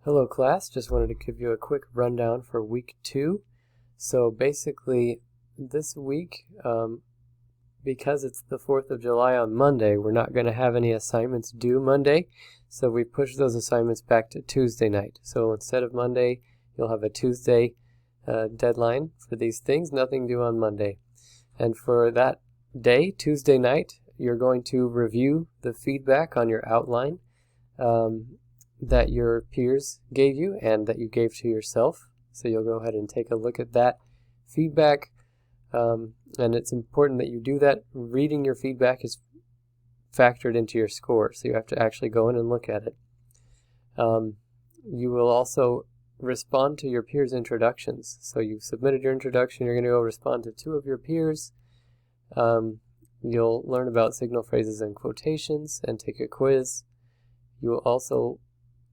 Hello class, just wanted to give you a quick rundown for week 2. So basically this week, because it's the 4th of July on Monday, we're not going to have any assignments due Monday. So we pushed those assignments back to Tuesday night. So instead of Monday, you'll have a Tuesday deadline for these things, nothing due on Monday. And for that day, Tuesday night, you're going to review the feedback on your outline that your peers gave you and that you gave to yourself. So you'll go ahead and take a look at that feedback, and it's important that you do that. Reading your feedback is factored into your score, so you have to actually go in and look at it. You will also respond to your peers' introductions. So you've submitted your introduction, you're going to go respond to 2 of your peers. You'll learn about signal phrases and quotations and take a quiz. You will also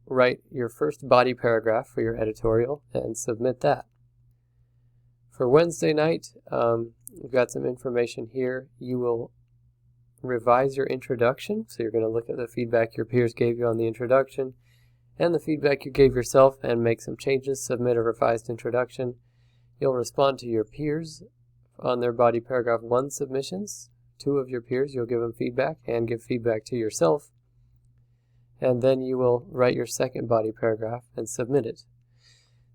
write your first body paragraph for your editorial and submit that. For Wednesday night, we've got some information here. You will revise your introduction, so you're going to look at the feedback your peers gave you on the introduction and the feedback you gave yourself and make some changes, submit a revised introduction. You'll respond to your peers on their body paragraph 1 submissions. 2 of your peers, you'll give them feedback and give feedback to yourself. And then you will write your second body paragraph and submit it.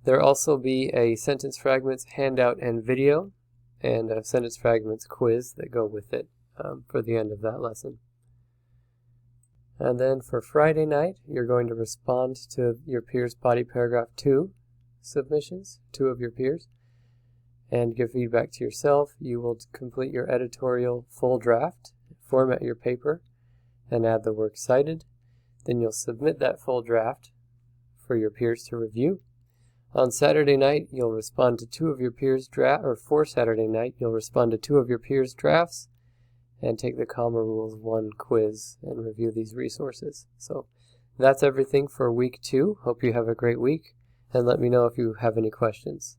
There'll also be a sentence fragments handout and video, and a sentence fragments quiz that go with it for the end of that lesson. And then for Friday night, you're going to respond to your peers' body paragraph 2 submissions, 2 of your peers, and give feedback to yourself. You will complete your editorial full draft, format your paper, and add the works cited. Then you'll submit that full draft for your peers to review. On Saturday night, you'll respond to 2 of your peers' draft, or for Saturday night, you'll respond to 2 of your peers' drafts and take the Comma Rules 1 quiz and review these resources. So that's everything for week 2. Hope you have a great week, and let me know if you have any questions.